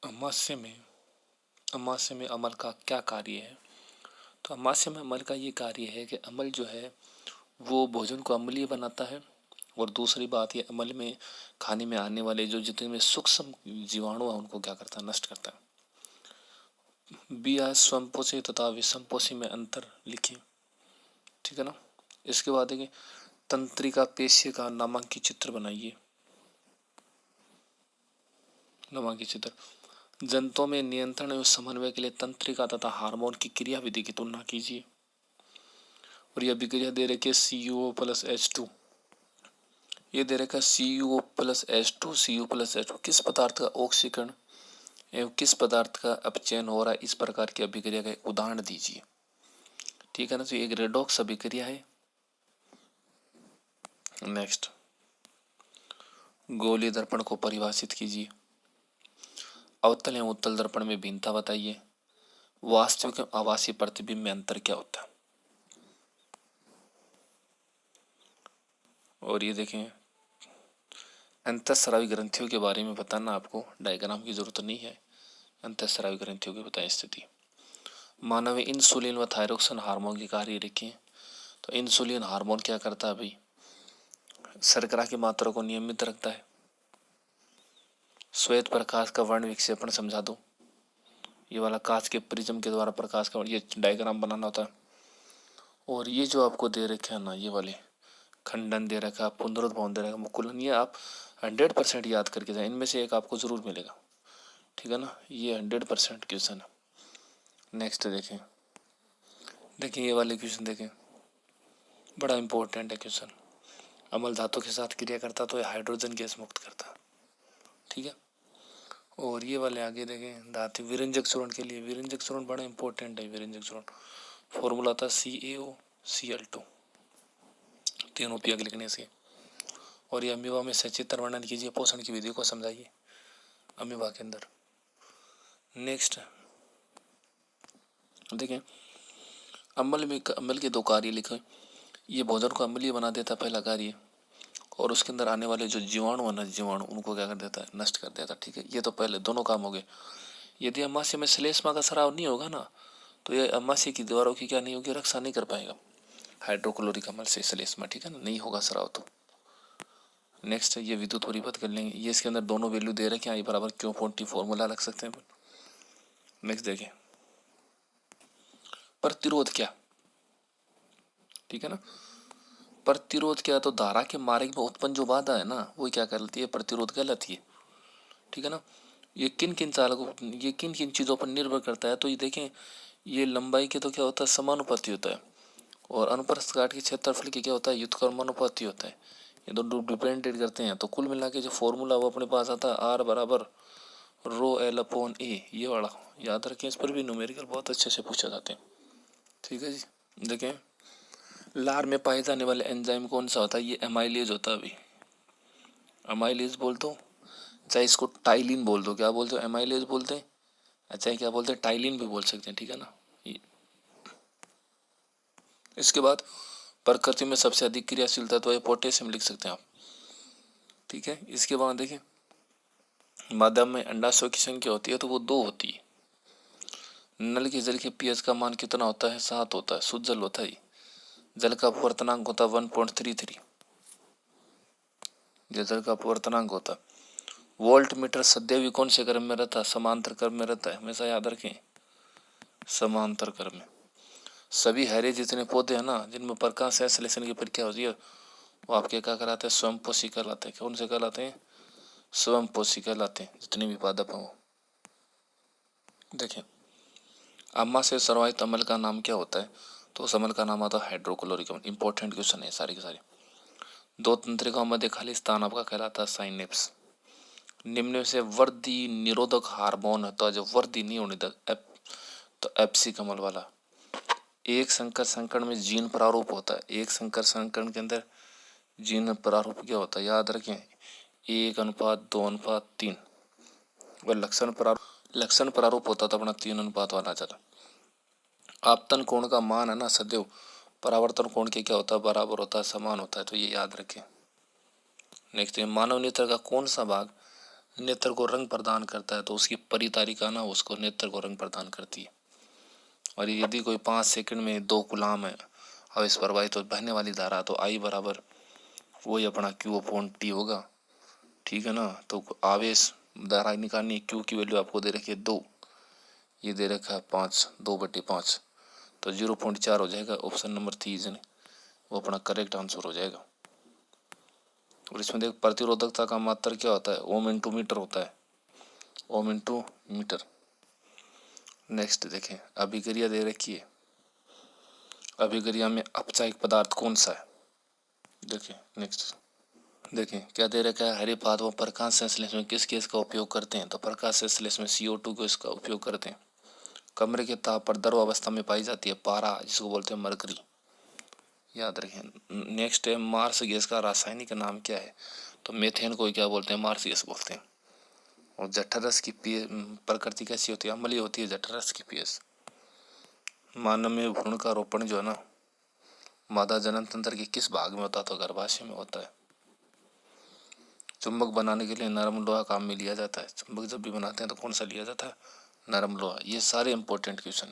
अमाशय में अमल का क्या कार्य है? तो अमाशय में अमल का ये कार्य है कि अमल जो है वो भोजन को अम्लीय बनाता है, और दूसरी बात ये अमल में खाने में आने वाले जो जितने में सूक्ष्म जीवाणु है उनको क्या करता है, नष्ट करता है। स्वयंपोषी तथा विषमपोषी में अंतर लिखिए, ठीक है ना। इसके बाद देखिए तंत्रिका पेशीय का नामांकित चित्र बनाइए। नामांकित चित्र जंतुओं में नियंत्रण एवं समन्वय के लिए तंत्रिका तथा हार्मोन की क्रियाविधि की तुलना कीजिए। और यह अभिक्रिया दे रखी है CuO+H2, ये दे रखा है CuO+H2 किस पदार्थ का ऑक्सीकरण एवं किस पदार्थ का अपचयन हो रहा है, इस प्रकार की अभिक्रिया का उदाहरण दीजिए, ठीक है ना। तो एक रेडॉक्स अभिक्रिया है। नेक्स्ट, गोलीय दर्पण को परिभाषित कीजिए। अवतल एवं उत्तल दर्पण में भिन्नता बताइए। वास्तविक एवं आभासी प्रतिबिंब में अंतर क्या होता है। और ये देखें अंतःस्रावी ग्रंथियों के बारे में बताना, आपको डायग्राम की जरूरत नहीं है। अंतःस्रावी ग्रंथियों की बताएं स्थिति। मानव में इंसुलिन व थायरोक्सिन हार्मोन की कार्य रखें। तो इंसुलिन हार्मोन क्या करता है भाई, शर्करा की मात्रा को नियमित रखता है। श्वेत प्रकाश का वर्ण विक्षेपण समझा दो। ये वाला कांच के प्रिज्म के द्वारा प्रकाश का ये डायग्राम बनाना होता है। और ये जो आपको दे रखे है ना, ये वाले खंडन दे रखा है, पुनरुद्भवन दे रखा है, मुकुलन, ये आप 100% याद करके जाए। इनमें से एक आपको जरूर मिलेगा, ठीक है ना। ये 100% क्वेश्चन है। नेक्स्ट देखें ये वाले क्वेश्चन देखें, बड़ा इंपॉर्टेंट है क्वेश्चन। अम्ल धातु के साथ क्रिया करता तो हाइड्रोजन गैस मुक्त करता, ठीक है। और ये वाले आगे देखें धातु विरंजक चूर्ण के लिए, विरंजक चूर्ण बड़ा इंपॉर्टेंट है। विरंजक चूर्ण फॉर्मूला था CaOCl2, तीनों उपयोग लिखने से। और ये अमीबा में सचित्र वर्णन कीजिए, पोषण की विधि को समझाइए अमीबा के अंदर। नेक्स्ट देखें अम्ल के 2 कार्य लिखे। ये भोजन को अम्लीय बना देता पहला कार्य, और उसके अंदर आने वाले जो जीवाणु है ना, जीवाणु उनको क्या कर देता है, नष्ट कर देता है, ठीक है। ये तो पहले दोनों काम हो गए। यदि अमाशय में श्लेष्मा का स्राव नहीं होगा ना, तो ये अमाशय की दीवारों की क्या नहीं होगी, रक्षा नहीं कर पाएगा हाइड्रोक्लोरिक अम्ल से श्लेष्मा, ठीक है ना, नहीं होगा स्राव तो। नेक्स्ट ये विद्युत परिपथ कर लेंगे। ये इसके अंदर दोनों वैल्यू दे रखे हैं, आई बराबर क्यों फोर्टी फॉर्मूला लग सकते हैं। नेक्स्ट देखें प्रतिरोध क्या, ठीक है ना। प्रतिरोध क्या, तो धारा के मार्ग में उत्पन्न जो बाधा है ना, वो क्या कहलाती है, प्रतिरोध कहलाती है, ठीक है ना। ये किन किन चीजों पर निर्भर करता है, तो ये देखें ये लंबाई के तो क्या होता है, समानुपाती होता है। और अनुप्रस्थ काट के क्षेत्रफल के क्या होता है, व्युत्क्रमानुपाती होता है। ये दोनों डिपेंडेंट करते हैं। तो कुल मिला के जो फॉर्मूला वो अपने पास आता है R बराबर ρL/A। ये वाला याद रखें, इस पर भी न्यूमेरिकल बहुत अच्छे से पूछा जाते हैं, ठीक है जी। देखें लार में पाए जाने वाले एंजाइम कौन सा होता है, ये एमाइलेज होता है। अभी एमाइलेज बोल दो, चाहे इसको टाइलिन बोल दो, क्या बोलते हो, एमाइलेज बोलते हैं, अच्छा क्या बोलते हैं, टाइलिन भी बोल सकते हैं, ठीक है ना। इसके बाद प्रकृति में सबसे अधिक क्रियाशीलता तो ये पोटेशियम लिख सकते हैं आप, ठीक है। इसके बाद देखें माध्यम में अंडाशयों की संख्या होती है तो वो 2 होती है। नल के जल के pH का मान कितना होता है, 7 होता है, शुद्ध जल होता है। जल का अपवर्तनांक होता है 1.33, जल का अपवर्तनांक होता है। वोल्ट मीटर सदैव भी कौन से क्रम में रहता है, समांतर क्रम में रहता है, हमेशा याद रखें समांतर क्रम में। सभी हरे जितने पौधे हैं ना, जिनमें प्रकाश संश्लेषण की प्रक्रिया होती है, वो आपके क्या कहलाते हैं, स्वयंपोषी कहलाते हैं। कौन से कहलाते हैं, स्वयंपोषी कहलाते हैं, जितने भी पादप हैं वो। देखें अम्माशय सर्वाहित अम्ल का नाम क्या होता है, तो उस अम्ल का नाम आता है हाइड्रोक्लोरिक अम्ल। इंपॉर्टेंट क्वेश्चन है सारे के सारे। 2 तंत्रिकाओं में खाली स्थान आपका कहलाता है साइनेप्स। निम्न में से वृद्धि निरोधक हार्मोन होता है जो वृद्धि नहीं होने देता, तो एप्सिक अम्ल वाला। एक संकर संकरण में जीन प्रारूप होता है, एक संकर संकरण के अंदर जीन प्रारूप क्या होता है, याद रखें 1:2:3। वह लक्षण प्रारूप होता था अपना 3 वाला चला। आपतन कोण का मान है ना सदैव परावर्तन कोण के क्या होता है, बराबर होता है, समान होता है, तो ये याद रखें। नेक्स्ट मानव नेत्र का कौन सा भाग नेत्र को रंग प्रदान करता है, तो उसकी परितारिका ना उसको नेत्र को रंग प्रदान करती है। और यदि कोई 5 सेकंड में 2 कूलाम है आवेश प्रवाहित तो बहने वाली धारा, तो आई बराबर वही अपना क्यू अपॉन टी होगा, ठीक है ना। तो आवेश धारा निकालनी है, क्यू की वैल्यू आपको दे रखी है 2, ये दे रखा है 5, 2/5, तो 0.4 हो जाएगा। ऑप्शन नंबर 3 वो अपना करेक्ट आंसर हो जाएगा। और इसमें देख प्रतिरोधकता का मात्रक क्या होता है, ओम इंटू मीटर होता है, ओम इंटू मीटर। नेक्स्ट देखें, अभिक्रिया दे रखी है, अभिक्रिया में अपचायक पदार्थ कौन सा है। देखिए नेक्स्ट देखें क्या दे रखा है, हरे पादपों प्रकाश संश्लेषण में किस गैस का उपयोग करते हैं, तो प्रकाश संश्लेषण में CO2 गैस का उपयोग करते हैं। कमरे के ताप पर द्रव अवस्था में पाई जाती है पारा, जिसको बोलते हैं मरकरी, याद रखें। नेक्स्ट है, मार्स गैस का रासायनिक नाम क्या है, तो मेथेन को क्या बोलते हैं, मार्स गैस बोलते हैं। और जठररस की प्रकृति कैसी होती है, अम्लीय होती है जठररस की पीएच। मानव में भ्रूण का रोपण जो है ना, मादा जनन तंत्र के किस भाग में होता है, तो गर्भाशय में होता है। चुंबक बनाने के लिए नरम लोहा काम में लिया जाता है, चुंबक जब भी बनाते हैं तो कौन सा लिया जाता है, नरम लोहा। ये सारे इंपॉर्टेंट क्वेश्चन है।